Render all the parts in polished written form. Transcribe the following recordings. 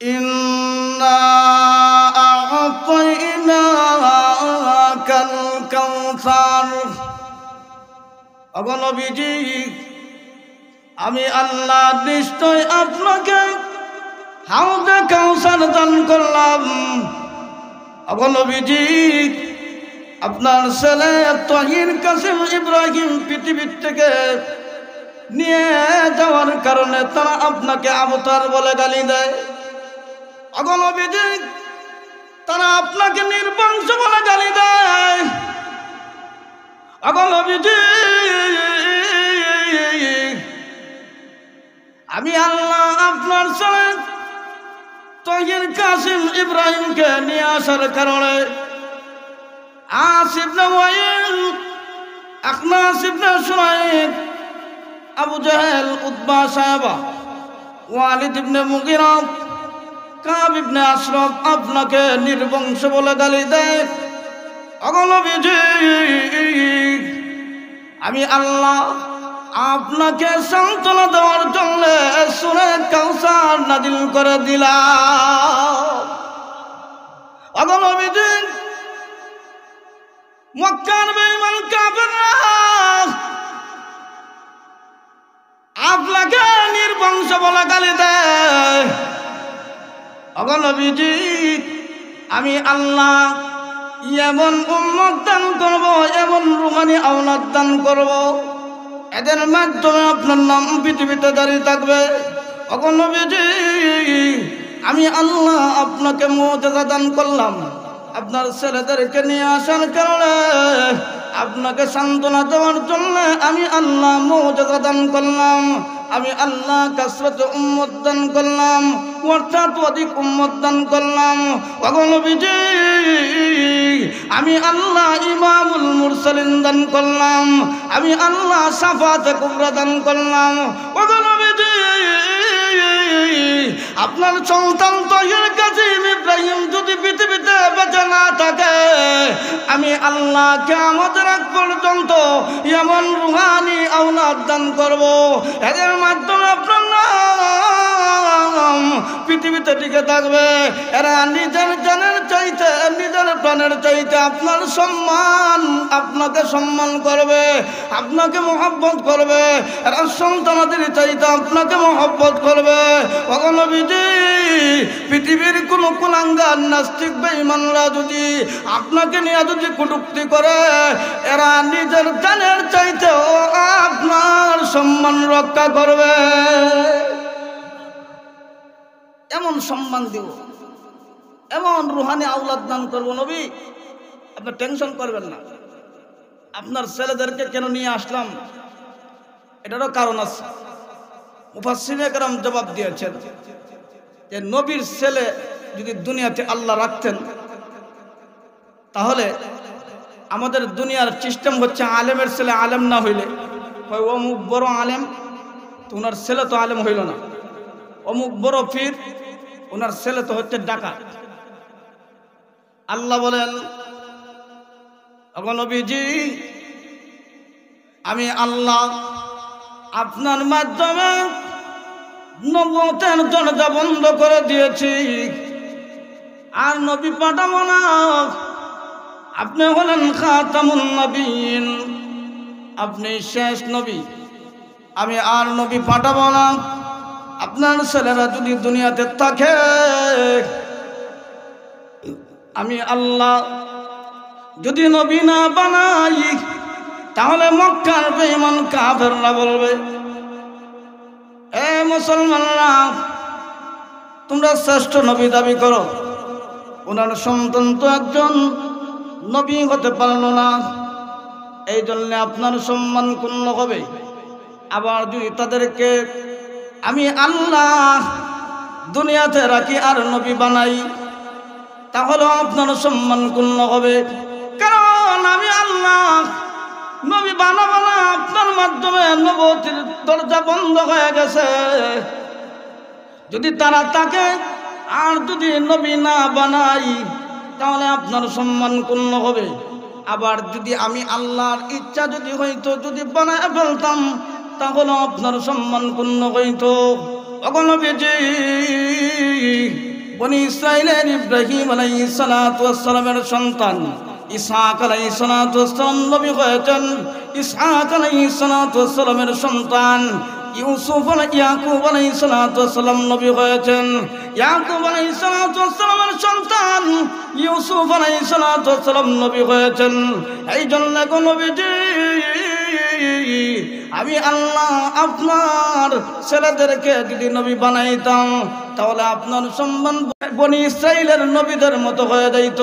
ইন্না আ'তাইনাকাল কাউসার। ওগো নবীজি, আমি আল্লাহ নিশ্চয় আপনাকে হাউজে কাউসার দান করলাম। ওগো নবীজি, আপনার ছেলে তাহির কাসিম ইব্রাহিম পৃথিবীর থেকে নিয়ে যাওয়ার কারণে তারা আপনাকে আবতার বলে গালি দেয়। ওগো নবীজি, তারা আপনাকে নির্বংশ বলে গালি দেয়। ওগো নবীজি, আমি আল্লাহ আপনার ছেলে তাহির কাসিম ইব্রাহিমকে নিয়ে আসার কারণে আস ইবনে ওয়াইল, আখনাস ইবনে শুরাইক, আবু জাহেল, উতবা, সায়বা, ওয়ালিদ ইবনে মুগিরা, কাব ইবনে আশরাফ আপনাকে নির্বংশ বলে গালি দেয়। ওগো নবীজি, আমি আল্লাহ আপনাকে সান্ত্বনা দেওয়ার জন্য সূরা কাউসার নাযিল করে দিলাম। ওগো নবীজি, মক্কার বেঈমান কাফেররা আপনাকে নির্বংশ বলে গালি দেয়। ওগো নবীজি, আমি আল্লাহ এমন উম্মত দান করব, এমন রুহানি আওলাদ দান করব, এদের মাধ্যমে আপনার নাম পৃথিবীতে দাঁড়িয়ে থাকবে। ওগো নবীজি, আমি আল্লাহ আপনাকে মুজিজা দান করলাম। আপনার ছেলেদেরকে নিয়ে আসার কারণে আপনাকে সান্ত্বনা দেওয়ার জন্য আমি আল্লাহ মুজিজা দান করলাম। আমি আল্লাহ কাসরত উম্মত দান করলাম, অর্থাৎ অধিক উম্মত দান করলাম। ওগো নবীজি, আমি আল্লাহ ইমামুল মুরসালিন দান করলাম। আমি আল্লাহ শাফাতে কুবরা দান করলাম। ওগো নবীজি, আপনার সন্তান তাহির কাসিম ইব্রাহিম যদি পৃথিবীতে বেঁচে না থাকে, আমি আল্লাহ কিয়ামতের আগ পর্যন্ত এমন রুহানি আওলাদ দান করব, এদের মাধ্যমে আপনার নাম পৃথিবীতে টিকে থাকবে। এরা নিজের জানের চাইতে, নিজের প্রাণের চাইতে আপনার সম্মান, আপনাকে সম্মান করবে, আপনাকে মহব্বত করবে। এরা সন্তানাদের চাইতে আপনাকে মহব্বত করবে। ওগো নবীজি, পৃথিবীর কোন কুলাঙ্গার নাস্তিক বেঈমানরা যদি আপনাকে নিয়ে যদি কটূক্তি করে, এরা নিজের জানের চাইতেও আপনার সম্মান রক্ষা করবে। এমন সম্মান দিব, এমন রুহানি আওলাদ দান করবো নবী, আপনি টেনশন করবেন না। আপনার ছেলেদেরকে কেন নিয়ে আসলাম, এটারও কারণ আছে। মুফাসসিরে কেরাম জবাব দিয়েছেন যে নবীর ছেলে যদি দুনিয়াতে আল্লাহ রাখতেন, তাহলে আমাদের দুনিয়ার সিস্টেম হচ্ছে আলেমের ছেলে আলেম না হইলে হয় অমুক বড় আলেম, তো ওনার ছেলে তো আলেম হইল না। অমুক বড় পীর, ওনার ছেলে তো হচ্ছে ডাকাত। আল্লাহ বলেন, ওগো নবীজি, আমি আল্লাহ আপনার মাধ্যমে নবুয়তের দরজা বন্ধ করে দিয়েছি, আর নবী পাঠাবো না। আপনি হলেন খাতামুন নবীন, আপনি শেষ নবী। আমি আর নবী পাঠাবো না। আপনার ছেলেরা যদি দুনিয়াতে থাকে, আমি আল্লাহ যদি নবী না বানাই, তাহলে মক্কার বেঈমান কাফেররা বলবে, এ মুসলমানরা, তোমরা শ্রেষ্ঠ নবী দাবি করো, ওনার সন্তান তো একজন নবী হতে পারল না, এই জন্য আপনার সম্মান ক্ষুণ্ণ হবে। আবার যদি তাদেরকে আমি আল্লাহ দুনিয়াতে রাখি আর নবী বানাই, তাহলে আপনার সম্মান ক্ষুণ্ণ হবে। কারণ আমি আল্লাহ নবী বানাবো না, আপনার মাধ্যমে নবুয়তের দরজা বন্ধ হয়ে গেছে। যদি তারা তাকে আর যদি নবী না বানাই, তাহলে আপনার সম্মান ক্ষুণ্ণ হবে। আবার যদি আমি আল্লাহর ইচ্ছা যদি হইতো, যদি বানায় ফেলতাম, তাহলে আপনার সম্মান ক্ষুণ্ণ হইতো। ওগো নবীজি, বনি ইসরাইলের ইব্রাহিম আলাইহিস সালাতু ওয়াস সালামের সন্তান ইসহাক আলাইহিস সালাতু ওয়াস সালাম নবী হয়েছেন। ইসহাক আলাইহিস সালাতু ওয়াস সালামের সন্তান ইয়াকুব আলাইহিস সালাতু ওয়াস সালাম নবী হয়েছেন। ইয়াকুব আলাইহিস সালাতু ওয়াস সালামের সন্তান ইউসুফ আলাইহিস সালাতু ওয়াস সালাম নবী হয়েছেন। এই জন্য গো নবীজি, আমি আল্লাহ আপনার ছেলেদেরকে যদি নবী বানাইতাম তাহলে আপনার সম্মান বনি ইসরাইলের নবীদের মতো হয়ে যাইত।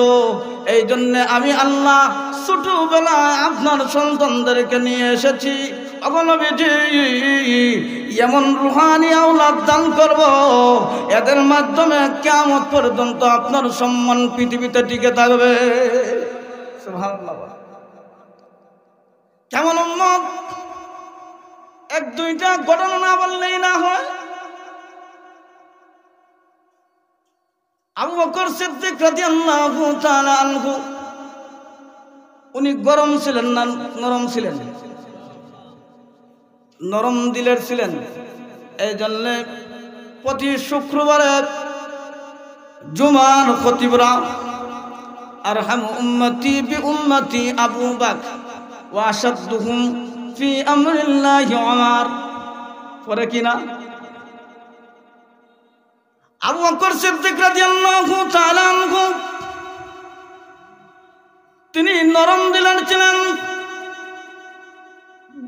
এই জন্য আমি আল্লাহ ছোটবেলায় আপনার সন্তানদেরকে নিয়ে এসেছি। নবীজি, এমন রুহানি আওলাদ দান করব এদের মাধ্যমে কিয়ামত পর্যন্ত আপনার সম্মান পৃথিবীতে টিকে থাকবে। সুবহানাল্লাহ। কেমন উম্মত? এক দুইটা ঘটনা না বললেই না হয়। আবু বকর সিদ্দিক রাদিয়াল্লাহু তাআলা আনহু, উনি গরম ছিলেন না নরম ছিলেন? নরম দিলের ছিলেন। এই জন্য প্রতি শুক্রবারে জুমার খতিবরা আরহাম উম্মতি বি উম্মতি আবু বকর ওয়া আশাদ্দুহুম ফি আমরিল্লাহি উমর পরে কিনা আবু বকর সিদ্দিক রাদিয়াল্লাহু তাআলা আনহু, তিনি নরম দিলের ছিলেন।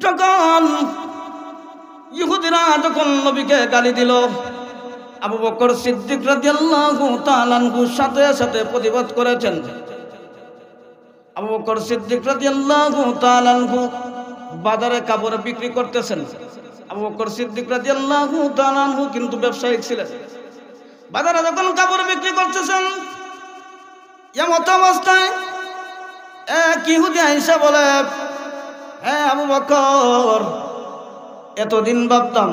যখন ইহুদিরা যখন নবীকে গালি দিল, আবু বকর সিদ্দিক রাদিয়াল্লাহু তাআলা আনহু সাথে সাথে প্রতিবাদ করেছেন। আবু বকর সিদ্দিক রাদিয়াল্লাহু তাআলা আনহু বাজারে কাপড় বিক্রি করতেছেন। আবু বকর সিদ্দিক রাদিয়াল্লাহু তাআলা আনহু কিন্তু ব্যবসায়িক ছিলেন। বাজারে যখন কাপড় বিক্রি করতেছেন, এমত অবস্থায় এক ইহুদি আইসা বলে, হ্যাঁ আবু বকর, এতদিন ভাবতাম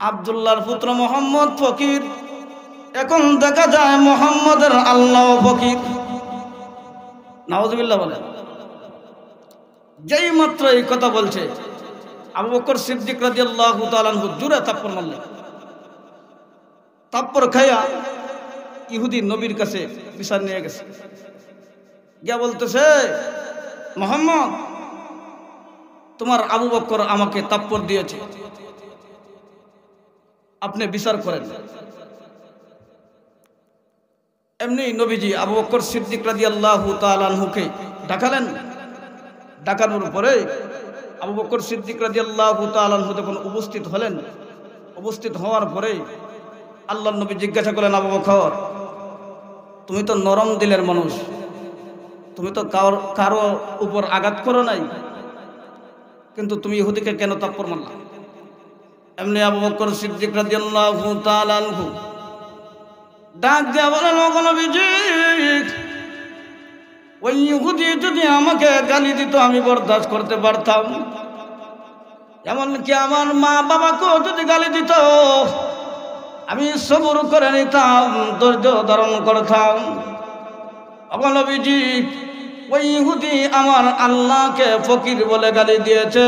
আব্দুল্লাহর পুত্র মোহাম্মদ ফকির, এখন দেখা যায় মোহাম্মদের আল্লাহ ফকির। নাউজুবিল্লাহ বলে। যেই মাত্র এই কথা বলছে, আবু বকর সিদ্দিক রাদিয়াল্লাহু তাআলা আনহু জোরে থাপ্পড় মারলেন। থাপ্পড় খাইয়া ইহুদি নবীর কাছে বিচার নিয়ে গেছে। গিয়া বলতেছে, মোহাম্মদ, তোমার আবু বকর আমাকে থাপ্পড় দিয়েছে, আপনি বিচার করেন। এমনি নবীজি আবু বকর সিদ্দিক রাদিয়াল্লাহু তাআলা আনহুকে ডাকালেন। ডাকানোর পরে আবু বকর সিদ্দিক রাদিয়াল্লাহু তাআলা আনহু যখন উপস্থিত হলেন, উপস্থিত হওয়ার পরে আল্লাহর নবী জিজ্ঞাসা করলেন, আবু বকর, তুমি তো নরম দিলের মানুষ, তুমি তো কারো উপর আঘাত করো নাই, কিন্তু তুমি ইহুদিকে কেন থাপ্পড় মারলা? এমনি আবু বকর সিদ্দিক রাদিয়াল্লাহু তাআলা আনহু ডাক দিয়া বলেন, ওগো নবীজি, ওই ইহুদি যদি আমাকে গালি দিত আমি বরদাস্ত করতে পারতাম, এমনকি আমার মা বাবাকেও যদি গালি দিত আমি সবর করে নিতাম, ধৈর্য ধারণ করতাম। ওগো নবীজি, ওই ইহুদি আমার আল্লাহকে ফকির বলে গালি দিয়েছে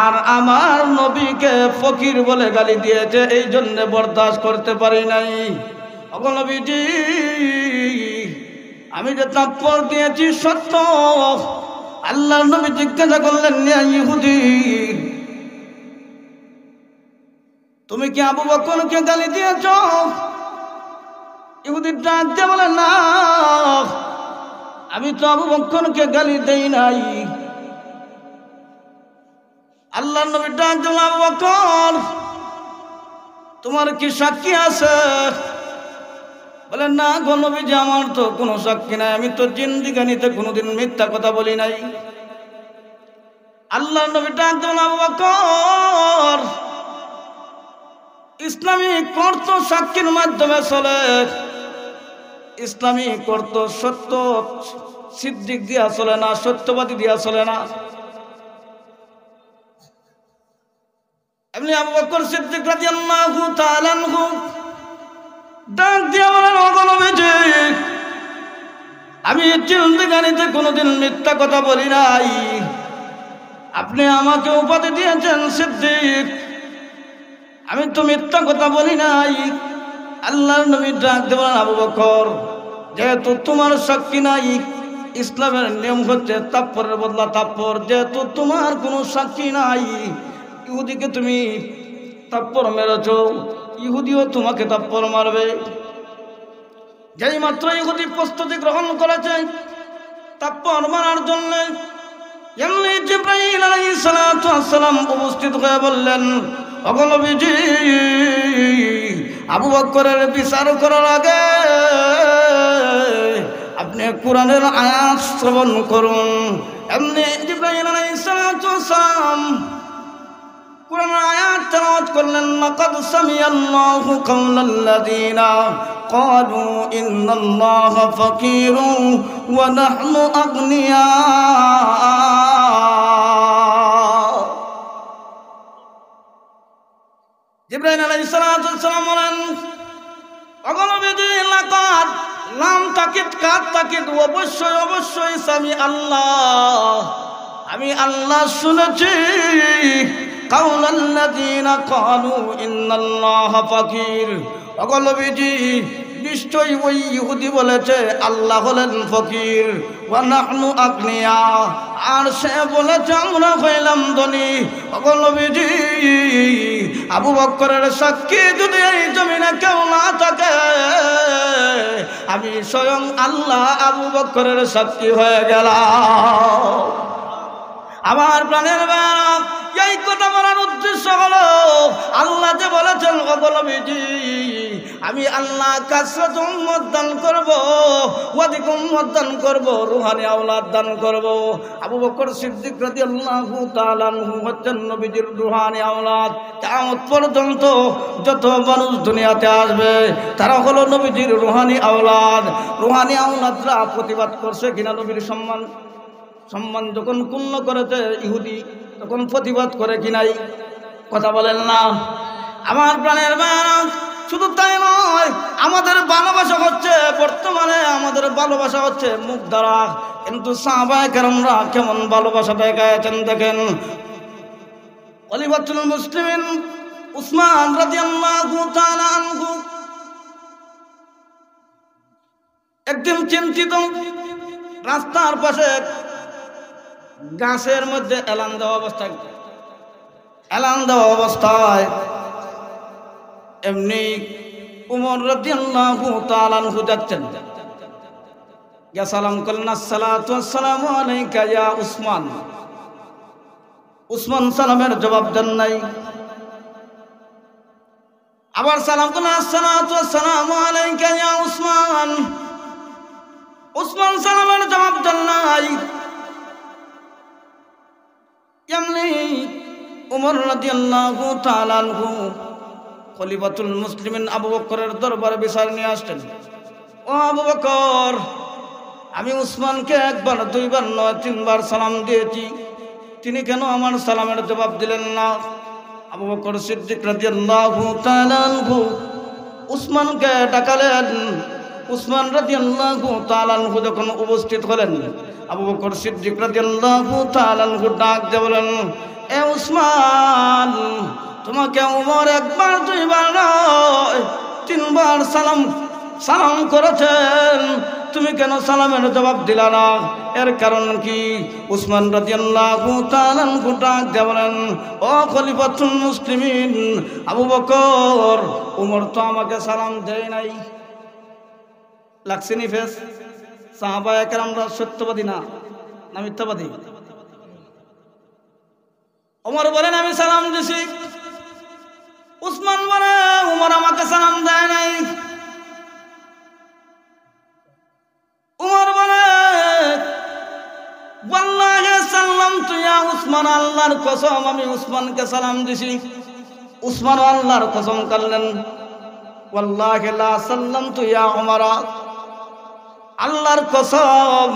আর আমার নবীকে ফকির বলে গালি দিয়েছে, এই জন্য বরদাস্ত করতে পারি নাই। ওগো নবীজি, আমি যে থাপ্পড় দিয়েছি সত্য। আল্লাহর নবী জিজ্ঞাসা করলেন, ইহুদি, তুমি কি আবু বকরকে গালি দিয়েছ? ইহুদি ডাক দিয়ে বলে, না, আমি তো আবু বকরকে গালি দেই নাই। আল্লাহর নবী ডাক দিলেন, আবু বকর, তোমার কি সাক্ষী আছে? বলে, না গো নবীজি, আমার তো কোনো সাক্ষী নাই, আমি তো জিন্দিগানিতে কোনোদিন মিথ্যা কথা বলি নাই। আল্লাহর নবী ডাক দিলেন, আবু বকর, ইসলামী কর্ত সাক্ষীর মাধ্যমে চলে, ইসলামী কর্ত সত্য সিদ্দিক দিয়া চলে না, সত্যবাদী দিয়া চলে না। এমনি আবু বকর সিদ্দিক রাদিয়াল্লাহু তাআলা আনহু ডাক দিয়া বলেন, ওগো নবীজি, আমি জিন্দেগানিতে কোনোদিন মিথ্যা কথা বলি নাই। আপনি আমাকে উপাধি দিয়েছেন সিদ্দিক, আমি তো মিথ্যা কথা বলি নাই। আল্লাহর নবী ডাক দিয়ে বলেন, আবু বকর, যেহেতু তোমার সাক্ষী নাই, ইসলামের নিয়ম হচ্ছে তাপ্পরের বদলা তাপ্পর, যেহেতু তোমার কোনো সাক্ষী নাই, ইহুদিকে তুমি তাপ্পর মেরেছ, ইহুদিও তোমাকে তাপ্পর মারবে। যেই মাত্র ইহুদি প্রস্তুতি গ্রহণ করেছে তাপ্পর মারার জন্য, এমনি জিবরাইল আলাইহিস সালাতু ওয়াস সালাম উপস্থিত হয়ে বললেন, ওগো নবীজি, আবু বকরের বিচার করার আগে আপনি কোরআনের আয়াত শ্রবণ করুন। এমনি জিবরাইল আলাইহিস সালাতু ওয়াস সালাম কোরআনের আয়াত তেলাওয়াত করলেন, লাকাদ সামিআল্লাহু কাওলাল্লাযীনা ক্বালু ইন্নাল্লাহা ফাকীরুন ওয়া নাহনু আগনিয়া। জিবরাইল আলাইহিস সালাতু ওয়াস সালাম বলেন, ওগো নবীজি, লাকাদ, লাম তাকিদ, কাদ তাকিদ, অবশ্যই অবশ্যই আমি আল্লাহ, আমি আল্লাহ শুনেছি, কাওলাল্লাযীনা ক্বালু ইন্নাল্লাহা ফাকীর, ওগো নবীজি, নিশ্চয়ই ওই ইহুদি বলেছে আল্লাহ হলেন ফকির, ওয়া নাহনু আগনিয়া, আর সে বলেছে আমরা হইলাম ধনী। ওগো নবীজি, আবু বকরের সাক্ষী যদি এই জমিনে কেউ না থাকে, আমি স্বয়ং আল্লাহ আবু বকরের সাক্ষী হয়ে গেলাম। আমার প্রাণের বাপ, এই কথা বলার উদ্দেশ্য হলো, আল্লাহ যে বলেছেন, ওগো নবীজি, আমি আল্লাহ কাসরাত উম্মত দান করব, ওয়াদিক উম্মত দান করব, রুহানি আওলাদ দান করব। আবু বকর সিদ্দিক রাদিয়াল্লাহু তাআলা আনহু হচ্ছেন নবীজির রুহানি আওলাদ। কিয়ামত পর্যন্ত যত মানুষ দুনিয়াতে আসবে তারা হলো নবীজির রুহানি আওলাদ। রুহানি আওলাদরা প্রতিবাদ করছে কিনা নবীর সম্মান যখন ক্ষুণ্ণ করেছে ইহুদি, তখন প্রতিবাদ করে কি নাই? কথা বলেন না। আমার প্রাণের বাপ, শুধু তাই নয়, আমাদের ভালোবাসা হচ্ছে, বর্তমানে আমাদের ভালোবাসা হচ্ছে মুখ দ্বারা, কিন্তু সাহাবায়ে কেরামরা কেমন ভালোবাসা দেখাচ্ছেন দেখেন। খলিফাতুল মুসলিমিন উসমান রাদিয়াল্লাহু তাআলা আনহু একদিন চিন্তিত, রাস্তার পাশে গাছের মধ্যে এলান দেওয়া অবস্থায় এমনি উমর রাদিয়াল্লাহু তাআলা আনহু যাচ্ছেন, ইয়া সালাম করলেন, আসসালাতু ওয়াসসালামু আলাইকা ইয়া উসমান। উসমান সালামের জবাব দেন নাই। আবার সালাম করলেন, আসসালাতু ওয়াসসালামু আলাইকা ইয়া উসমান। উসমান সালামের জবাব দেন নাই। এমনি উমর রাদিয়াল্লাহু তাআলা আনহু খলিফাতুল মুসলিমিন আবু বকরের দরবারে বিচার নিয়ে আসলেন। ও আবু বকর, আমি উসমানকে একবার, দুইবার নয়, তিনবার সালাম দিয়েছি, তিনি কেন আমার সালামের জবাব দিলেন না? আবু বকর সিদ্দিক রাদিয়াল্লাহু তাআলা আনহু উসমানকে ডাকালেন। উসমান রাদিয়াল্লাহু তাআলা আনহু যখন উপস্থিত হলেন, আবু বকর সিদ্দিক রাদিয়াল্লাহু তাআলা আনহু ডাক দিয়ে বলেন, এ উসমান, তোমাকে উমর একবার, দুইবার নয়, তিনবার সালাম করেছেন, তুমি কেন সালামের জবাব দিলা না? এর কারণ কি? উসমান রাদিয়াল্লাহু তাআলা আনহু ডাক দিয়ে বলেন, ও খলিফাতুল মুসলিমিন আবু বকর, উমর তো আমাকে সালাম দেয় নাই। লাগছেনি ফেস? সাহাবায়ে কেরামরা সত্যবাদী না মিথ্যাবাদী? ওমর বলেন, আমি সালাম দিছি। উসমান বলে, উমর আমাকে সালাম দেয় নাই। উমর বলে, ওয়াল্লাহি সাল্লামতু ইয়া উসমান, আল্লাহর কসম আমি উসমানকে সালাম দিছি। উসমান আল্লাহর কসম করলেন, ওয়াল্লাহি লা সাল্লামতু ইয়া উমর, আল্লাহর কসম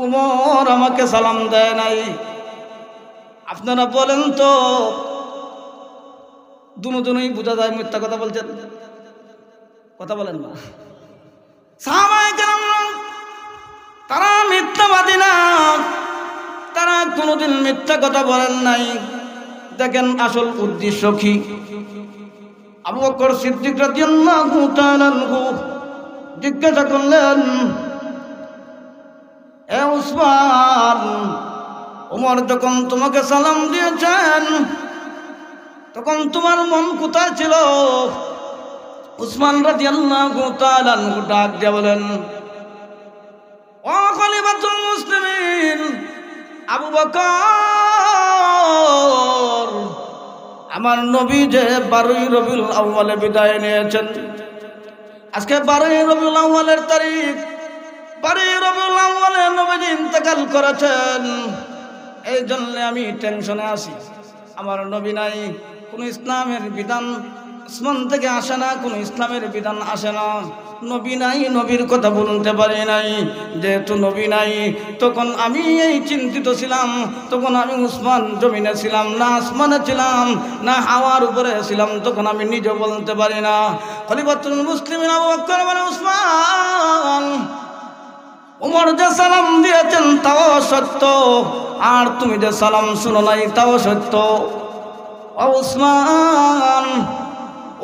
উমর আমাকে সালাম দেয় নাই। আপনারা বলেন তো, দুজনেই বোঝা যায় মিথ্যা কথা বলছেন? কথা বলেন না। সাহাবায়ে কেরাম তারা মিথ্যাবাদী না, তারা কোনোদিন মিথ্যা কথা বলেন নাই। দেখেন আসল উদ্দেশ্য কি? আবু বকর সিদ্দিক রাদিয়াল্লাহু তাআলা আনহু জিজ্ঞাসা করলেন, এ উসমান, ওমর যখন তোমাকে সালাম দিয়েছেন তখন তোমার মন কোথায় ছিল? উসমান রাদিয়াল্লাহু তাআলা আনহু ডাক দিয়ে বলেন, ও খলিফাতুল মুসলিমিন আবু বকর, আমার নবী যে 12ই রবিউল আউয়ালে বিদায় নিয়েছেন, আজকে 12ই রবিউল আউয়ালের তারিখ, 12ই রবিউল আউয়ালে নবীজি ইন্তেকাল করেছেন। এই জন্য আমি টেনশনে আছি। আমার নবী নাই, কোনো ইসলামের বিধান আসমান থেকে আসে না, কোনো ইসলামের বিধান আসে না। নবী নাই, নবীর কথা বলতে পারি নাই। যেহেতু নবী নাই, তখন আমি এই চিন্তিত ছিলাম। তখন আমি উসমান জমিনে ছিলাম না, আসমানে ছিলাম না, হাওয়ার উপরে ছিলাম, তখন আমি নিজে বলতে পারি না। খলিফাতুল মুসলিমিন আবু বকর বলে, উসমান, ওমর যে সালাম দিয়েছেন তাও সত্য, আর তুমি যে সালাম শুনো নাই তাও সত্য। ও উসমান,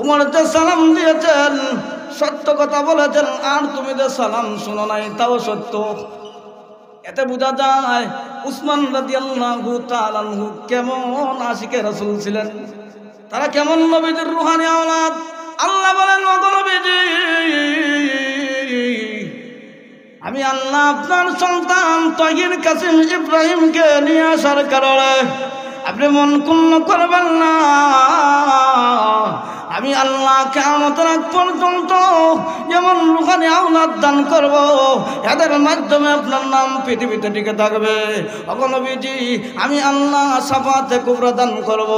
ওমর যে সালাম দিয়েছেন সত্য কথা বলেছেন, আর তুমি যে সালাম শুনো নাই তাও সত্য। এতে বোঝা যায় উসমান রাদিয়াল্লাহু তাআলা আনহু কেমন আশিকে রাসূল ছিলেন, তারা কেমন নবীদের রূহানি আওলাদ। আল্লাহ বলেন, ও নবীজি, আমি আল্লাহ আপনার সন্তান তহির কাসিম ইব্রাহিমকে নিয়ে আসার কারণে আপনি মন ক্ষুণ্ণ করবেন না। আমি আল্লাহ কিয়ামতের আগ পর্যন্ত যেমন রূহানি আওলাদ দান করব, এদের মাধ্যমে আপনার নাম পৃথিবীতে টিকে থাকবে। ওগো নবীজি, আমি আল্লাহ শাফাআতে কুবরা দান করব,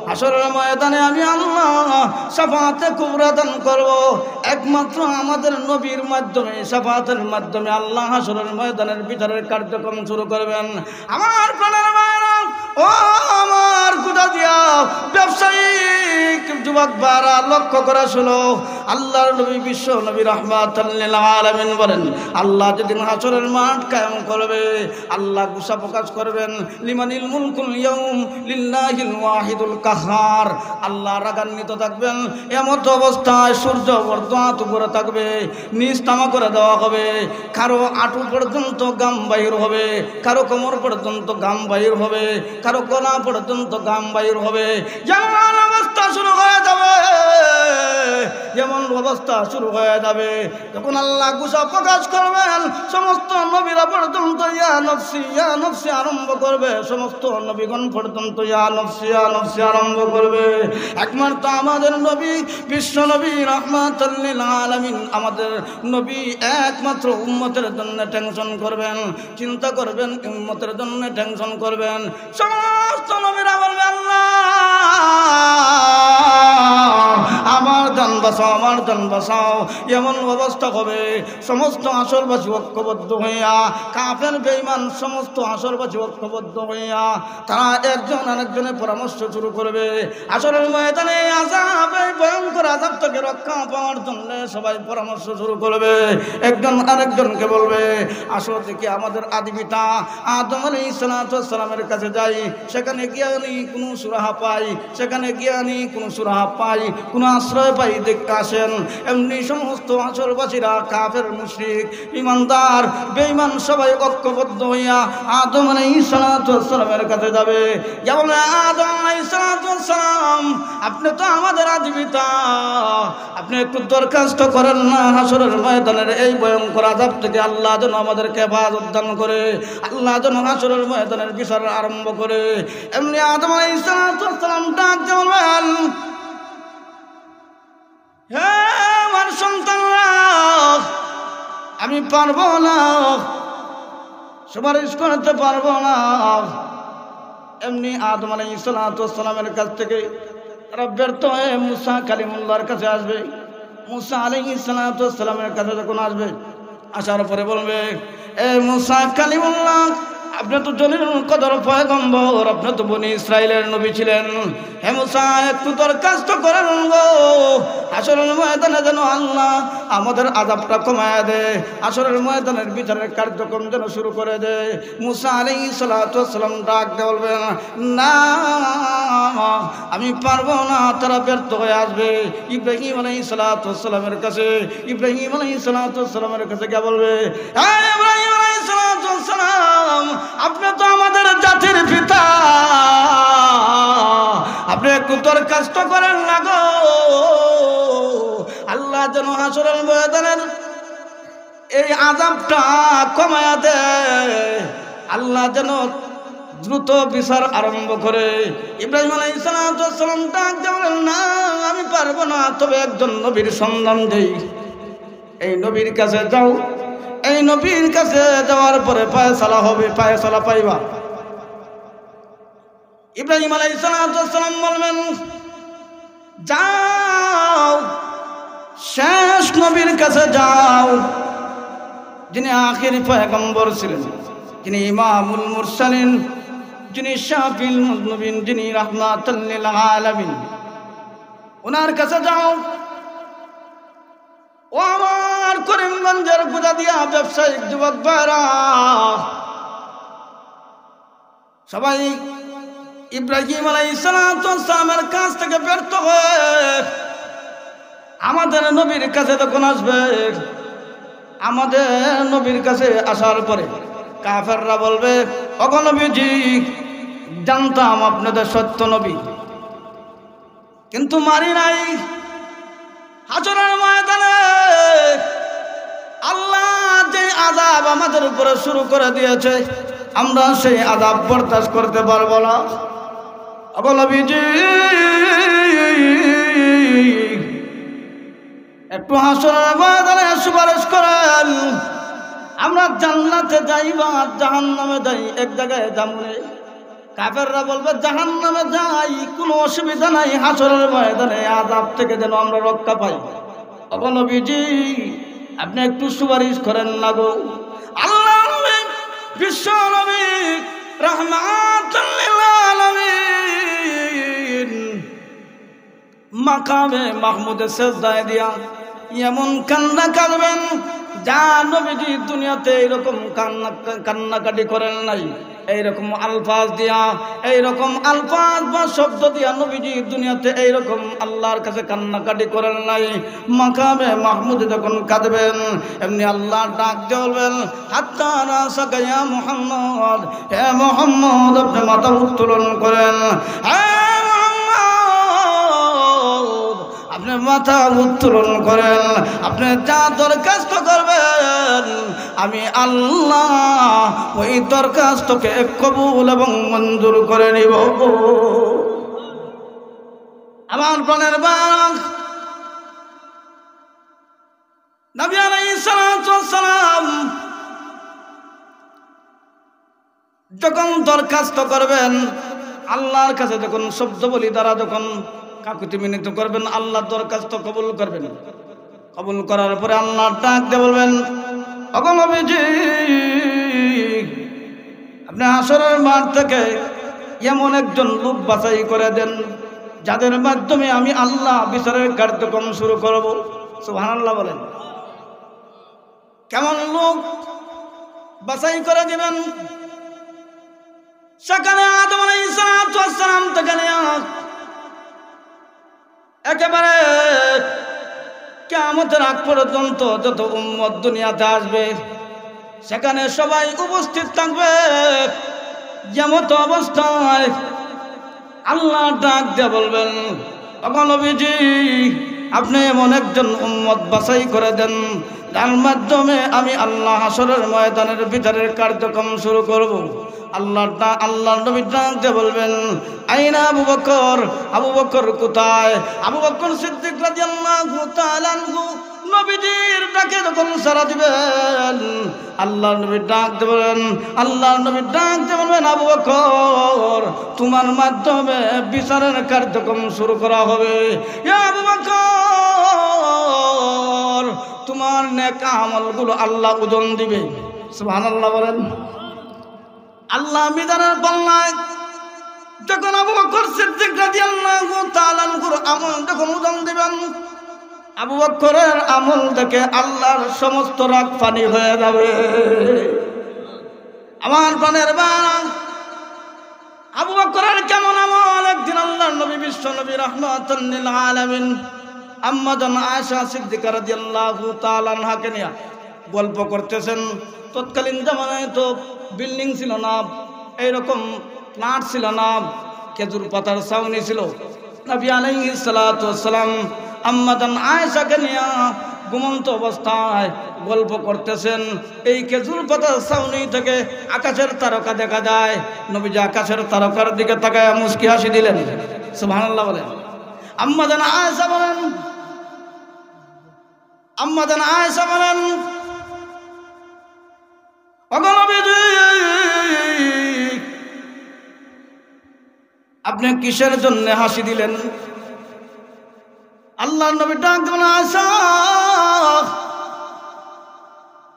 হাশরের ময়দানে আমি আল্লাহ শাফাআতে কুবরা দান করব। একমাত্র আমাদের নবীর মাধ্যমে, শাফাআতের মাধ্যমে আল্লাহ হাশরের ময়দানের বিচারের কার্যক্রম শুরু করবেন। আমার প্রাণের মায়েরা, ও আমার গোটা দিয়া ব্যবসায়িক যুবক বারা, লক্ষ্য করা শুনো। আল্লাহর নবী বিশ্ব নবী রাহমাতাল লিল আলামিন বলেন, আল্লাহ যেদিন হাশরের মাঠ কায়েম করবে, আল্লাহ গুসা প্রকাশ করবেন, লিমানিল মুলকুল ইয়াউম লিল্লাহিল ওয়াহিদুল কাহ্হার। আল্লাহ রাগান্বিত থাকবেন। এমত অবস্থায় সূর্য বর্ধমাত উপরে থাকবে, নিচ তামা করে দেওয়া হবে। কারো আঁটু পর্যন্ত গাম বাহির হবে, কারো কোমর পর্যন্ত গাম বাহির হবে, কারো গলা পর্যন্ত গাম বাহির হবে। যেমন অবস্থা শুরু হয়ে যাবে, যেমন অবস্থা শুরু হয়ে যাবে, যখন আল্লাহ গুসা প্রকাশ করবেন, সমস্ত নবীরা পর্যন্ত ইয়া নফসি ইয়া নফসি আরম্ভ করবে। সমস্ত নবীগণ পর্যন্ত ইয়া নফসি ইয়া নফসি আরম্ভ করবে। একমাত্র আমাদের নবী বিশ্ব নবী রাহমাতুল লিল আলামিন, আমাদের নবী একমাত্র উম্মতের জন্য টেনশন করবেন, চিন্তা করবেন, উম্মতের জন্য টেনশন করবেন। সমস্ত নবীরা বলবে, আল্লাহ আমার জান বাঁচাও, আমার জান বাঁচাও। এমন অবস্থা হবে, সমস্ত আসরবাসী ঐক্যবদ্ধ হইয়া, কাফের বেঈমান সমস্ত আসরবাসী ঐক্যবদ্ধ হইয়া, তারা একজন আরেকজনের পরামর্শ শুরু করবে। আসরের ময়দানে আযাব, এই ভয়ঙ্কর আযাব থেকে রক্ষা পাওয়ার জন্য সবাই পরামর্শ শুরু করবে। একজন আরেকজনকে বলবে, আসো থেকে আমাদের আদি পিতা আদম আলাইহিস সালামের কাছে যাই, সেখানে জ্ঞানী কোনো সুরাহা পাই, সেখানে জ্ঞানী কোনো সুরাহা পাই, কোনো আশ্রয় পাই, দেখতে আসেন। এমনি সমস্ত আসরবাসীরা, কাফের মুশরিক ইমানদার বেঈমান সবাই ঐক্যবদ্ধ হইয়া আদম আলাইহিস সালামের কাছে যাবে। যেমন আদম আলাইহিস সালাম, আপনি তো আমাদের আদি পিতা, আপনি একটু দরখাস্ত করেন না হাশরের ময়দানের এই ভয়ঙ্কর আযাব থেকে আল্লাহ যেন আমাদেরকে হেফাজত দান করে, আল্লাহ যেন হাশরের ময়দানের বিচার আরম্ভ করে। এমনি আদম আলাইহিস সালাম ডাক দিয়ে বলবেন, হে আমার সন্তানরা, আমি পারবো না, সুপারিশ করতে পারবো না। এমনি আদম আলাইহিস সালামের কাছ থেকে তারা ব্যর্থ হয়ে মুসা কালিমুল্লাহর কাছে আসবে। মুসা আলাইহিস সালামের কাছে যখন আসবে, আসার পরে বলবে, এ মুসা কালিমুল্লাহ, আপনি তো জলিলুল কদর পয়গম্বর, আপনি তো বনি ইসরাইলের নবী ছিলেন। হে মুসা, একটু দরখাস্ত করেন গো, হাসরের ময়দানে যেন আল্লাহ আমাদের আযাবটা কমায়া দে, হাসরের ময়দানের বিচারের কার্যক্রম যেন শুরু করে দে। মুসা আলাইহিস সালাতু ওয়াস সালাম ডাক দিয়ে বলবেন, না আমি পারবো না, তারা ব্যর্থ হয়ে আসবে। ইব্রাহিম আলাইহিস সালাতু ওয়াস সালামের কাছে, ইব্রাহিম আলাইহিস সালাতু ওয়াস সালামের কাছে কে বলবে, হ্যাঁ ইব্রাহিম আলাইহিস সালাতু ওয়াস সালাম, আপনি তো আমাদের জাতির পিতা, আপনি একটু দরখাস্ত করেন না গো, আল্লাহ যেন হাসরের ময়দানের এই আযাবটা কমায়া দেয়, আল্লাহ যেন দ্রুত বিচার আরম্ভ করে। ইব্রাহিম আলাইহিস সালাম ডাক দিয়ে বলেন, না আমি পারবো না, তবে একজন নবীর সন্ধান দেই, এই নবীর কাছে যাও, এই নবীর কাছে যাওয়ার পরে ফায়সালা হবে, ফায়সালা পাইবা। ইব্রাহিম আলাইহিস সালাম বলবেন, যাও শেষ নবীর কাছে যাও, যিনি আখিরি পয়গম্বর ছিলেন, যিনি ইমামুল মুরসালিন, যিনি শাফিল মুযনিবিন, যিনি রাহমাতুল লিল আলামিন, ওনার কাছে যাও। ও আমার করিমগঞ্জের গুদাদিয়া ব্যবসায়িক যুবক ভাইরা, সবাই ইব্রাহিম আলাইহিস সালামের কাছ থেকে ব্যর্থ হয়ে আমাদের নবীর কাছে তখন আসবে। আমাদের নবীর কাছে আসার পরে কাফেররা বলবে, ওগো নবীজি, জানতাম আপনাদের সত্য নবী, কিন্তু মারি নাই। হাসরের ময়দানে আল্লাহ যে আযাব আমাদের উপরে শুরু করে দিয়েছে, আমরা সেই আযাব বরদাস্ত করতে পারবো না। ওগো নবীজি, একটু হাসরের ময়দানে সুপারিশ করেন, আমরা জান্নাতে যাই বা জাহান্নামে যাই, এক জায়গায় যাবো। কাফেররা বলবে, জাহান্নামে যাই, কোনো অসুবিধা নাই, হাসরের ময়দানে আযাব থেকে যেন আমরা রক্ষা পাই। ওগো নবীজি, আপনি একটু সুপারিশ করেন না গো। আল্লাহ নবী, বিশ্ব নবী, রাহমাতুল লিল আলামিন, মাকামে মাহমুদে সেজদায় দিয়া এমন কান্না কাঁদবেন, যা নবীজি দুনিয়াতে এইরকম কান্নাকাটি করেন নাই। এইরকম আলফাজ দিয়া, এইরকম আলফাজ বা শব্দ দিয়া নবীজি দুনিয়াতে এইরকম আল্লাহর কাছে কান্নাকাটি করেন নাই। মাকামে মাহমুদে যখন কাঁদবেন, এমনি আল্লাহ ডাক দিয়ে বলবেন, হাত্তা রাসাকা ইয়া মুহাম্মদ, হে মুহাম্মদ, আপনি মাথা উত্তোলন করেন, আপনি মাথা উত্তোলন করেন, আপনি যা দরখাস্ত করবেন আমি আল্লাহ ওই দরখাস্তকে কবুল এবং মঞ্জুর করে নিব। আমার প্রাণের বাগ নবী আলাইহিস সালাম যখন দরখাস্ত করবেন, আল্লাহর কাছে যখন শব্দ বলি দ্বারা যখন কাকুতি মিনতি করবেন, আল্লাহ দরখাস্ত কবুল করবেন। কবুল করার পরে আল্লাহ ডাক দিয়ে বলবেন, ওগো নবীজি, আপনি হাসরের মাঠ থেকে এমন একজন লোক বাছাই করে দেন, যাদের মাধ্যমে আমি আল্লাহ বিচারের কার্যক্রম শুরু করব। সুবহানাল্লাহ বলেন। কেমন লোক বাছাই করে দিবেন? সেখানে আদম আলাইহিস সালাম থেকে একেবারে কিয়ামতের আগ পর্যন্ত যত উম্মত দুনিয়াতে আসবে, সেখানে সবাই উপস্থিত থাকবে। যেমত অবস্থায় আল্লাহ ডাক দিয়ে বলবেন, ওগো নবীজি, আপনি এমন একজন উম্মত বাছাই করে দেন, যার মাধ্যমে আমি আল্লাহ হাসরের ময়দানের বিচারের কার্যক্রম শুরু করব। আল্লাহ নবী ডাক দিয়ে বলবেন, আইনা আবু বকর, আবু বকর কোথায়? আবু বকর সিদ্দিক রাদিয়াল্লাহু তাআলা আনহু নবীজির ডাকে যখন সাড়া দিবেন, আল্লাহ নবী ডাক দিয়ে বলেন, আবু বকর, তোমার মাধ্যমে বিচারের কার্যক্রম শুরু করা হবে। ইয়া আবু বকর, তোমার নেক আমলগুলো আল্লাহ ওজন দিবে। সুবহানাল্লাহ বলেন। আল্লাহ মিজানের পাল্লায় যখন আবু বকর সিদ্দিক রাদিয়াল্লাহু তাআলা আনহুর আমল যখন ওজন দিবেন, আবু বকরের আমল দেখে আল্লাহর সমস্ত রাগ পানি হয়ে যাবে। আমার প্রাণের বাবা, আবু বকরের কেমন আমল! একদিন আল্লাহর নবী বিশ্ব নবী রাহমাতুল লিল আলামিন আম্মা জান আয়েশা সিদ্দিকা রাদিয়াল্লাহু তাআলা আনহাকে নিয়ে গল্প করতেছেন। তৎকালীন জামানায় তো বিল্ডিং ছিল না, এইরকম ফ্ল্যাট ছিল না, খেজুর পাতার ছাউনি ছিল। নবী আলাইহিস সালাতু ওয়াস সালাম আম্মা জান আয়েশাকে নিয়ে ঘুমন্ত অবস্থায় গল্প করতেছেন। এই খেজুর পাতার ছাউনি থেকে আকাশের তারকা দেখা যায়। নবীজি আকাশের তারকার দিকে তাকায় মুস্কি হাসি দিলেন। সুবহানাল্লাহ বলেন। আম্মা জান আয়েশা বলেন, আম্মা জান আয়েশা বলেন, ওগো নবীজি, আপনি কিসের জন্য হাসি দিলেন? আল্লাহর নবী ডাক দিলেন, আয়েশা,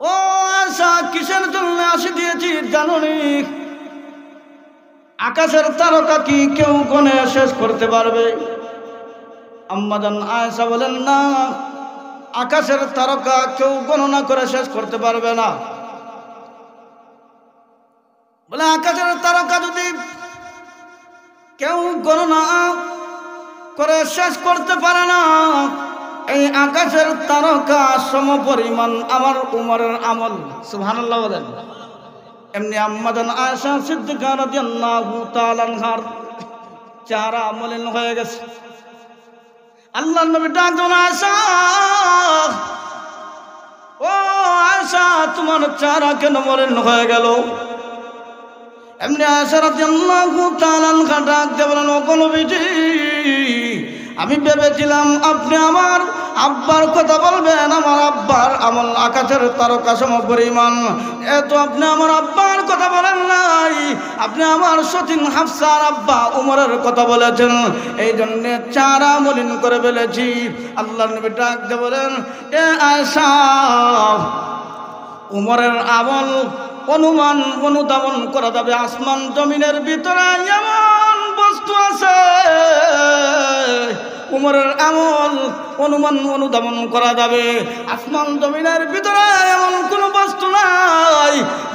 ও আয়েশা, কিসের জন্য হাসি দিয়েছি জানোনি? আকাশের তারকা কি কেউ গণে শেষ করতে পারবে? আম্মা জান আয়েশা বলেন, না, আকাশের তারকা কেউ গণনা করে শেষ করতে পারবে না। বলে, আকাশের তারকা যদি কেউ গণনা করে শেষ করতে পারে না, এই আকাশের তারকা সমপরিমাণ আমার উমরের আমল। সুবহানাল্লাহ বলেন। এমনি আম্মা জান আয়েশা সিদ্দিকা রাদিয়াল্লাহু তাআলা আনহার চেহারা মলিন হয়ে গেছে। আল্লাহর নবী ডাক দিলেন, আয়েশা, ও আয়েশা, তোমার চেহারা কেন মলিন হয়ে গেল? এমনি আয়েশা রাদিয়াল্লাহু তাআলা আনহা ডাক দিয়ে বলেন, ওগো নবীজি, আমি ভেবেছিলাম আপনি আমার আব্বার কথা বলবেন। আমার আব্বার আমল আকাশের তারকা সমপরিমাণ। এত আপনি আমার আব্বার কথা বলেন নাই, আপনি আমার সতীন হাফসার আব্বা উমরের কথা বলেছেন, এই জন্য চারা মলিন করে ফেলেছি। আল্লাহর নবী ডাক দিয়ে বলেন, এ আয়েশা, উমরের আমল অনুমান অনুধাবন করা যাবে। আসমান জমিনের ভিতরে এমন বস্তু আছে, উমরের আমল অনুমান অনুধাবন করা যাবে। আসমান জমিনের ভিতরে এমন কোন বস্তু নাই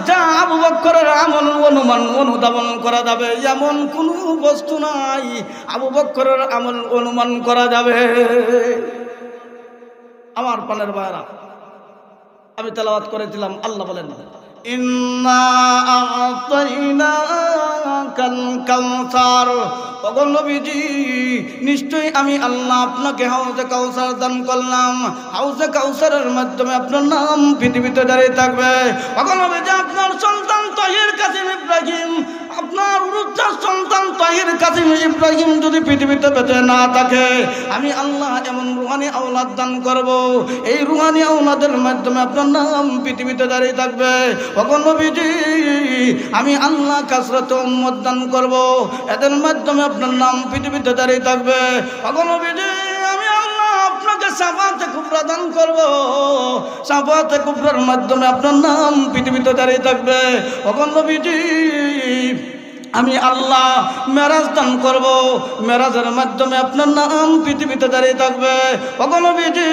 যা আবু বকরের আমল অনুমান অনুধাবন করা যাবে। এমন কোন বস্তু নাই আবু বকরের আমল অনুমান করা যাবে। আমার প্রাণের ভাইরা, আমি তেলাওয়াত করেছিলাম, আল্লাহ বলেন, ইন্না আ'তাইনাকাল কাউসার। ওগো নবীজি, নিশ্চয়ই আমি আল্লাহ আপনাকে হাউজে কাউসার দান করলাম। হাউজে কাউসারের মাধ্যমে আপনার নাম পৃথিবীতে দাঁড়িয়ে থাকবে। ওগো নবীজি, আপনার সন্তান তাহির কাসিম ইব্রাহিম, আপনার উরুজ্জার সন্তান তাহির কাসিম ইব্রাহিম যদি পৃথিবীতে বেঁচে না থাকে, আমি আল্লাহ এমন রুহানি আওলাদ দান করব, এই রুহানি আওলাদের মাধ্যমে আপনার নাম পৃথিবীতে দাঁড়িয়ে থাকবে। ওগো নবীজি, আমি আল্লাহ কাসরাত উম্মত দান করব, এদের মাধ্যমে আপনার নাম পৃথিবীতে দাঁড়িয়ে থাকবে। ওগো নবীজি, আমি আল্লাহ আপনাকে শাফাআতে কুবরা দান করব, শাফাআতে কুবরার মাধ্যমে আপনার নাম পৃথিবীতে দাঁড়িয়ে থাকবে। ওগো নবীজি, আমি আল্লাহ মেরাজ দান করব, মেরাজের মাধ্যমে আপনার নাম পৃথিবীতে দাঁড়িয়ে থাকবে। ওগো নবীজি,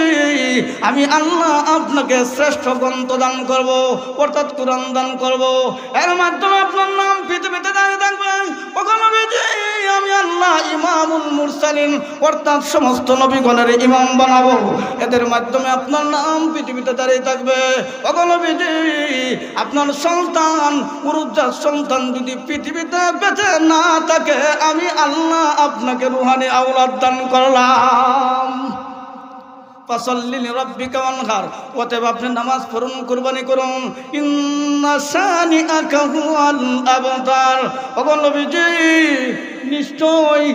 আমি আল্লাহ আপনাকে শ্রেষ্ঠ গ্রন্থ দান করব, অর্থাৎ কুরআন দান করব, এর মাধ্যমে আপনার নাম পৃথিবীতে দাঁড়িয়ে থাকবে। ওগো নবীজি, আমি আল্লাহ ইমামুল মুরসালিন, অর্থাৎ সমস্ত নবীগণের ইমাম বানাবো, এদের মাধ্যমে আপনার নাম পৃথিবীতে দাঁড়িয়ে থাকবে। ওগো নবীজি, আপনার সন্তান উরুজ্জার সন্তান যদি পৃথিবীতে বেঁচে না থাকে, আমি আল্লাহ আপনাকে রুহানি আওলাদ দান করলাম। ফাসাল্লি লিরাব্বিকা ওয়ানহার, অতএব আপনি নামাজ পড়ুন, কুরবানি করুন। ইন্না শানিআকা হুয়াল আবতার। ওগো নবীজি, নিশ্চয়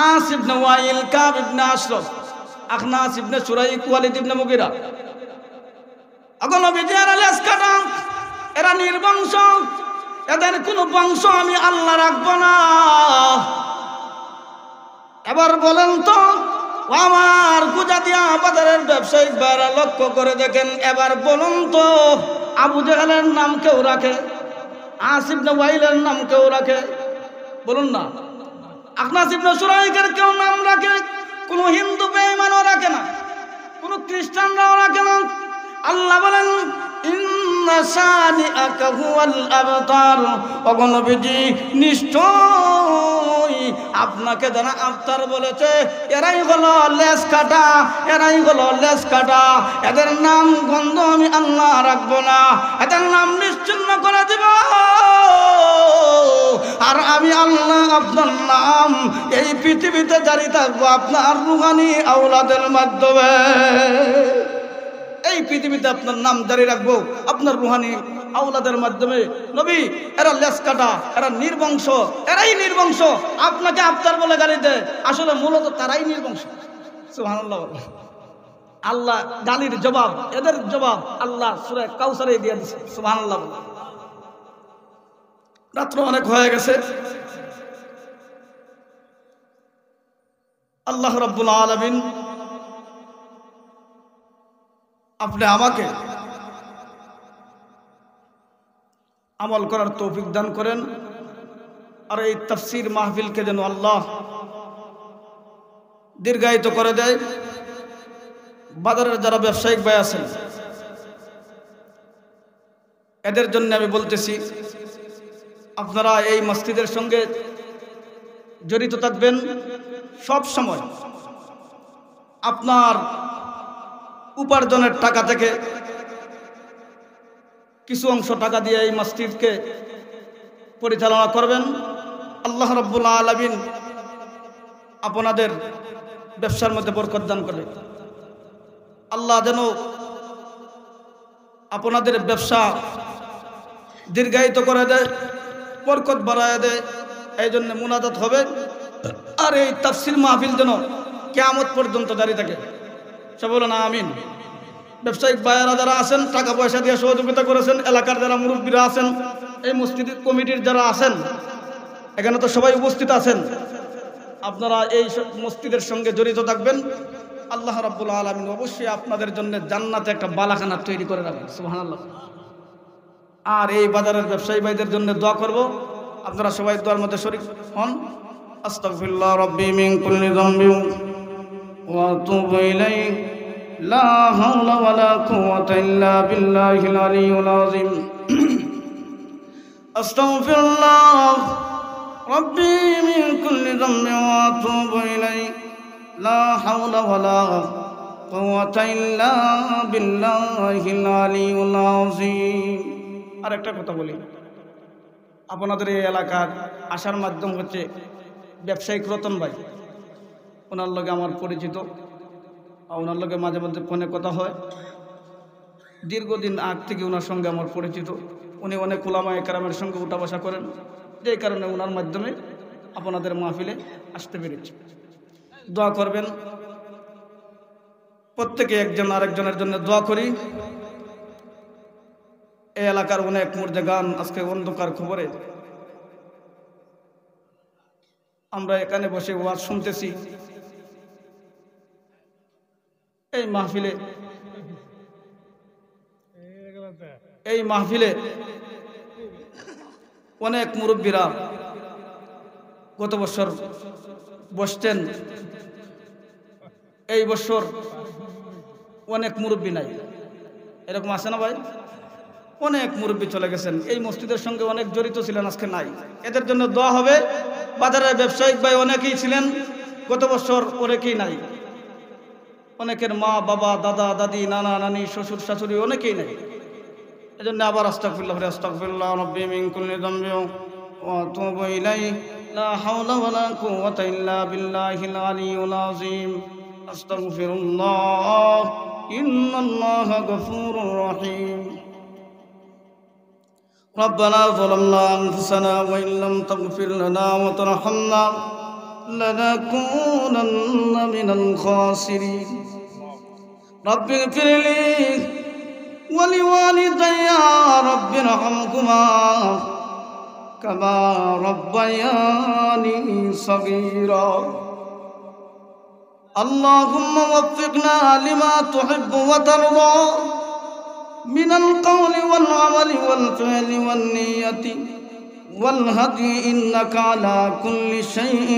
আস ইবনে ওয়াইল, কাব ইবনে আশরাফ, আখনাস ইবনে সুরাইক, ওয়ালিদ ইবনে মুগিরা, ওগো নবীজি, এরা লেজ কাটা, এরা নির্বংশ, এদের কোনো বংশ আমি আল্লাহ রাখবো না। এবার বলেন তো, আমার গুজাতিয়া বাজারের ব্যবসায়িক ভাইরা লক্ষ্য করে দেখেন, এবার বলুন তো, আবু জেহেলের নাম কেউ রাখে? আস ইবনে ওয়াইলের নাম কেউ রাখে? বলুন না। আখনাস ইবনে সুরাইকের কেউ নাম রাখে? কোন হিন্দু বেঈমানও রাখে না, কোন খ্রিস্টানরাও রাখে না। আল্লাহ বলেন ইন্না শানিআকা হুয়াল আবতার। ওগো নবীজি, নিশ্চয় আপনাকে যারা আবতার বলেছে এরাই হলো লেজ কাটা, এরাই হলো লেজ কাটা। এদের নাম গন্ধ আমি আল্লাহ রাখবো না, এদের নাম নিশ্চিহ্ন করে দিব। আর আমি আল্লাহ আপনার নাম এই পৃথিবীতে জারি থাকবো আপনার রুহানি আওলাদের মাধ্যমে। এই পৃথিবীতে আপনার নাম জারি রাখবো আপনার রুহানি আওলাদের মাধ্যমে। নবী, এরা লেজ কাটা, এরা নির্বংশ, এরাই নির্বংশ। আপনাকে আবতার বলে গালি দেয়, আসলে মূলত তারাই নির্বংশ। সুবহানাল্লাহ। আল্লাহ গালির জবাব, এদের জবাব আল্লাহ সূরা কাউসারে দিয়ে দিয়েছে। সুবহানাল্লাহ। রাত্র অনেক হয়ে গেছে। আল্লাহ রাব্বুল আলামিন আপনি আমাকে আমল করার তৌফিক দান করেন। আর এই তাফসীর মাহফিলকে যেন আল্লাহ দীর্ঘায়িত করে দেয়। বাজারের যারা ব্যবসায়িক ভাই আছেন এদের জন্য আমি বলতেছি, আপনারা এই মসজিদের সঙ্গে জড়িত থাকবেন সব সময়। আপনার উপার্জনের টাকা থেকে কিছু অংশ টাকা দিয়ে এই মসজিদকে পরিচালনা করবেন। আল্লাহ রাব্বুল আলামিন আপনাদের ব্যবসার মধ্যে বরকত দান করে। আল্লাহ যেন আপনাদের ব্যবসা দীর্ঘায়িত করে দেয়, বরকত বাড়ায় দেয়। এই জন্য মুনাজাত হবে। আর এই তাফসীর মাহফিল যেন কিয়ামত পর্যন্ত জারি থাকে। সব বলেন আমিন। ব্যবসায়িক ভাইয়েরা যারা আছেন, টাকা পয়সা দিয়ে সহযোগিতা করেছেন, এলাকার যারা মুরব্বীরা আছেন, এই মসজিদ কমিটির যারা আছেন, এখানে তো সবাই উপস্থিত আছেন, আপনারা এই মসজিদের সঙ্গে জড়িত থাকবেন। আল্লাহ রাব্বুল আলামিন অবশ্যই আপনাদের জন্য জান্নাতে একটা বালাখানা তৈরি করে রাখবেন। সুবহানাল্লাহ। আর এই বাজারের ব্যবসায়ী ভাইদের জন্য দোয়া করব, আপনারা সবাই দোয়ার মধ্যে শরীক হন। আস্তাগফিরুল্লাহ রাব্বি মিন কুল্লি যামবি ওয়া আতুবু ইলাইহি লা হাওলা ওয়ালা কুওয়াতা ইল্লা বিল্লাহিল আলিয়্যিল আযীম। আস্তাগফিরুল্লাহ রাব্বি মিন কুল্লি যামবি ওয়া আতুবু ইলাইহি লা হাওলা ওয়ালা কুওয়াতা ইল্লা বিল্লাহিল আলিয়্যিল আযীম। আরেকটা কথা বলি, আপনাদের এই এলাকার আসার মাধ্যম হচ্ছে ব্যবসায়িক রতন ভাই। ওনার লগে আমার পরিচিত, ওনার লগে মাঝে মধ্যে ফোনে কথা হয়। দীর্ঘদিন আগ থেকে ওনার সঙ্গে আমার পরিচিত। উনি অনেক উলামায়ে কেরামের সঙ্গে উঠা বসা করেন, যেই কারণে ওনার মাধ্যমে আপনাদের মাহফিলে আসতে পেরেছি। দোয়া করবেন, প্রত্যেকে একজন আরেকজনের জন্য দোয়া করি। এই এলাকার অনেক মুর্দে গান আজকে অন্ধকার খবরে আমরা এখানে বসে ওয়াজ শুনতেছি। এই মাহফিলে অনেক মুরব্বীরা গত বছর বসতেন, এই বছর অনেক মুরব্বী নাই। এরকম আছে না ভাই? অনেক মুরব্বী চলে গেছেন, এই মসজিদের সঙ্গে অনেক জড়িত ছিলেন, আজকে নাই। এদের জন্য দোয়া হবে। বাজারের ব্যবসায়িক ভাই অনেকেই ছিলেন, গত বছর অনেকেই নাই। অনেকের মা বাবা, দাদা দাদি, নানা নানি, শ্বশুর শাশুড়ি অনেকেই নাই। এই জন্য আবার আস্তাগফিরুল্লাহ আস্তাগফিরুল্লাহ রাব্বি মিন কুল্লি যামবি ওয়া আতুবু ইলাইহি লা হাওলা ওয়ালা কুওয়াতা ইল্লা বিল্লাহিল আলিয়্যিল আযীম। আস্তাগফিরুল্লাহ ইন্নাল্লাহা গফুরুর রহিম। ربنا ظلمنا أنفسنا وإن لم تغفر لنا وترحمنا لنكونن من الخاسرين. رب اغفر لي ولوالدي رب ارحمهما كما ربياني صغيرا. اللهم وفقنا لما تحب وترضى من القول والعمل والفعل والنية والهدي إنك على كل شيء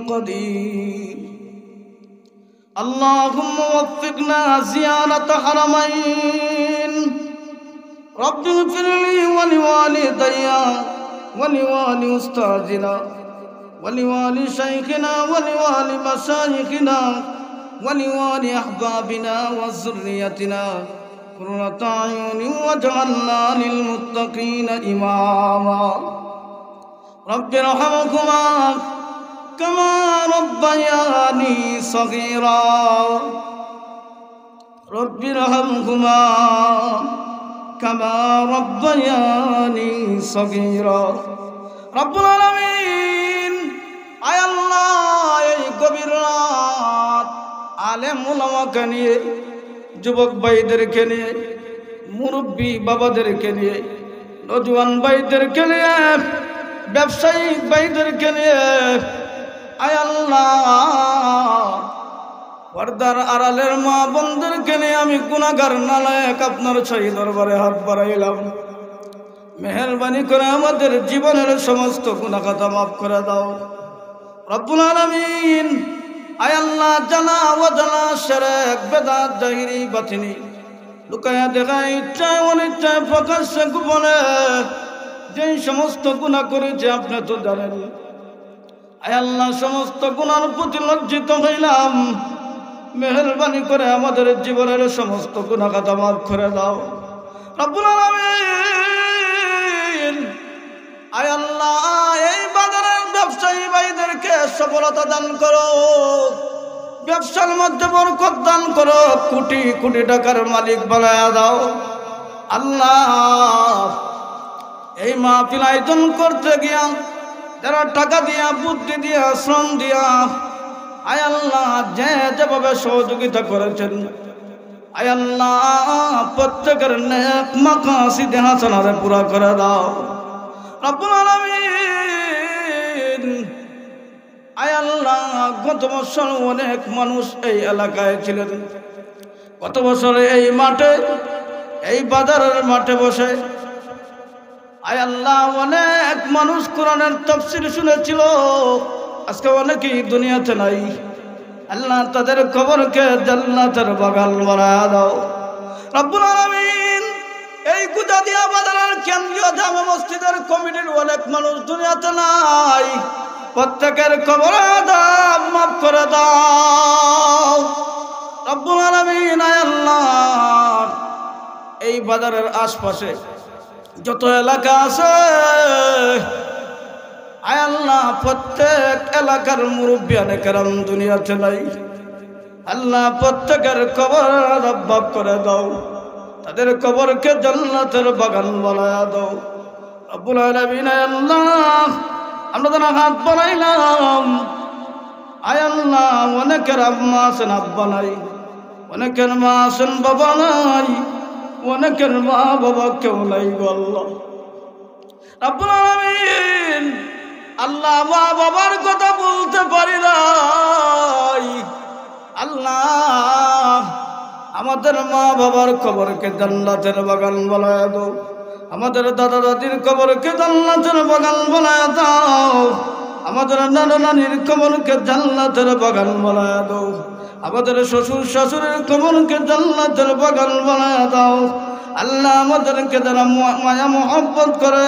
قدير اللهم وفقنا زيارة حرمين رب اغفر لي ولوالدي ولوالي أستاذنا ولوالي شيخنا ولوالي مشايخنا ولوالي أحبابنا وذريتنا قرة أعين واجعلنا للمتقين إماما رب ارحمهما كما ربياني صغيرا رب ارحمهما كما ربياني صغيرا رب العالمين আয় আল্লাহ এই গভীর রাত আলেম ওলামাকে নিয়ে যুবক ভাইদেরকে নিয়ে মুরব্বী বাবাদেরকে নিয়ে নজওয়ান ভাইদেরকে নিয়ে ব্যবসায়িক ভাইদেরকে নিয়ে আয় আল্লাহ পর্দার আড়ালের মা বোনদেরকে নিয়ে আমি গুনাহগার নালায়েক আপনার সহি দরবারে হাত বাড়াইলাম মেহেরবানি করে আমাদের জীবনের সমস্ত গুনাহ খাতা মাফ করে দাও রব্বুল আলামিন আয় আল্লাহ জানা অজানা শিরক বিদআত জাহিরি বাতিনি লুকায়া দেখা ইচ্ছায় অনিচ্ছায় প্রকাশ্যে গোপনে যে সমস্ত গুনাহ করেছে আপনি তো জানেন আয় আল্লাহ সমস্ত গুনার প্রতি লজ্জিত হইলাম মেহেরবানি করে আমাদের জীবনের সমস্ত গুনাহ খাতা মাফ করে দাও রব্বুল আলামিন আয় আল্লাহ এই বাজারের ব্যবসায়ী ভাইদেরকে সফলতা দান করো ব্যবসার মধ্যে বরকত দান করো কোটি কোটি টাকার মালিক বানায়া দাও আল্লাহ এই মাহফিল আয়োজন করতে গিয়া যারা টাকা দিয়া বুদ্ধি দিয়া শ্রম দিয়া আয় আল্লাহ যে যেভাবে সহযোগিতা করেছেন আয় আল্লাহ প্রত্যেকের নেক মাকাসিদ হাসানারে পুরা করে দাও রব্বুল আলামিন আয় আল্লাহ গত বছর অনেক মানুষ এই এলাকায় ছিলেন গত বছরে এই মাঠে এই বাজারের মাঠে বসে আয় আল্লাহ অনেক মানুষ কোরআনের তাফসীর শুনেছিল আজকে অনেকেই দুনিয়াতে নাই আল্লাহ তাদের কবরকে জান্নাতের বাগান বানায়া দাও রব্বুল আলামিন এই গুদাদিয়া বাজারের কেন্দ্রীয় জামে মসজিদের কমিটির অনেক মানুষ দুনিয়াতে নাই প্রত্যেকের কবরে আযাব মাফ করে দাও রব্বুল আলামিন আয় আল্লাহ এই বাজারের আশপাশে যত এলাকা আছে আয় আল্লাহ প্রত্যেক এলাকার মুরব্বিয়ানে কেরাম দুনিয়াতে নাই আল্লাহ প্রত্যেকের কবর আযাব মাফ করে দাও তাদের কবরকে জান্নাতের বাগান বানায়া দাও রব্বুল আলামিন আয় আল্লাহ আমরা তো হাত বানাইলাম আয় আল্লাহ অনেকের আম্মা আছেন আব্বা নাই অনেকের মা আছেন বাবা নাই অনেকের মা বাবা কেউ নাই গো আল্লাহ রব্বুল আলামিন আল্লাহ মা বাবার কথা বলতে পারি নাই আল্লাহ আমাদের মা বাবার কবরকে জান্নাতের বাগান বানায়া দাও আমাদের দাদা দাদির কবরকে জান্নাতের বাগান বানায়া দাও আমাদের নানা নানির কবরকে জান্নাতের বাগান বানায়া দাও আমাদের শ্বশুর শাশুড়ির কবরকে জান্নাতের বাগান বানায়া দাও আল্লাহ আমাদেরকে যারা মায়া মহব্বত করে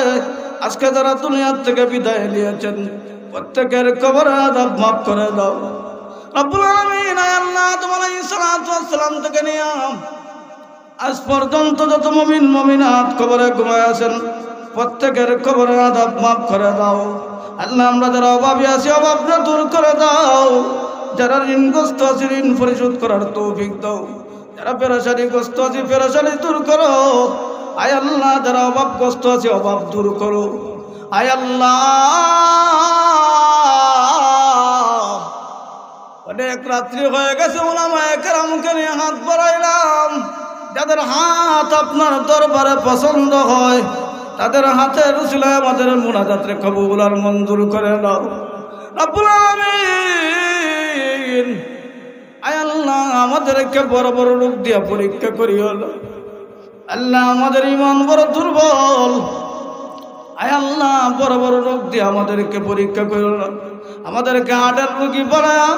আজকে যারা দুনিয়ার থেকে বিদায় নিয়েছেন প্রত্যেকের কবরে আযাব মাফ করে দাও রব্বুল আলামিন আয় আল্লাহ তোমার আলাইহিস সালাতু ওয়াস সালাম থেকে নিয়ে আজ পর্যন্ত যত মুমিন মুমিনাত কবরে ঘুমায় আছেন প্রত্যেকের কবরে আযাব মাফ করে দাও আল্লাহ আমরা যারা অভাবী আছি অভাবটা দূর করে দাও যারা ঋণগ্রস্ত আছে ঋণ পরিশোধ করার তৌফিক দাও যারা পেরেশানিগ্রস্ত আছে পেরেশানি দূর করো আয় আল্লাহ যারা অভাবগ্রস্ত আছে অভাব দূর করো আয় আল্লাহ অনেক রাত্রি হয়ে গেছে উলামায়ে কেরামকে নিয়ে হাত বাড়াইলাম যাদের হাত আপনার দরবারে পছন্দ হয় তাদের হাতের উসিলায় আমাদের মুনাজাতে কবুল আর মঞ্জুর করে দাও রব্বুল আলামিন আয় আল্লাহ আমাদেরকে বড় বড় রোগ দিয়া পরীক্ষা করিও না আল্লাহ আমাদের ঈমান বড় দুর্বল, আয় আল্লাহ বড় বড় রোগ দিয়ে আমাদেরকে পরীক্ষা করো না, আমাদেরকে হার্টের রোগী বানায়া,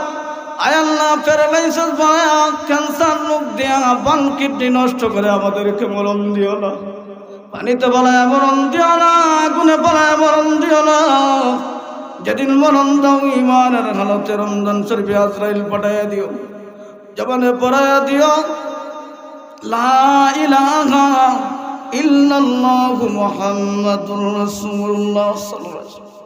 আয় আল্লাহ প্যারালাইসিস বানায়া, ক্যান্সার রোগ দিয়া বান কিডনি নষ্ট করে আমাদেরকে মরণ দিও না, পানিতে বলায় মরণ দিও না, আগুনে বলায় মরণ দিও না। যেদিন মরণ দাও ঈমানের হালতে রমজান শরীফে আজরাইল পাঠাইয়া দিও, জবানে পড়াইয়া দিও লা ইলাহা ইল্লাল্লাহু মুহাম্মাদুর রাসূলুল্লাহ সাল্লাল্লাহু আলাইহি ওয়াসাল্লাম।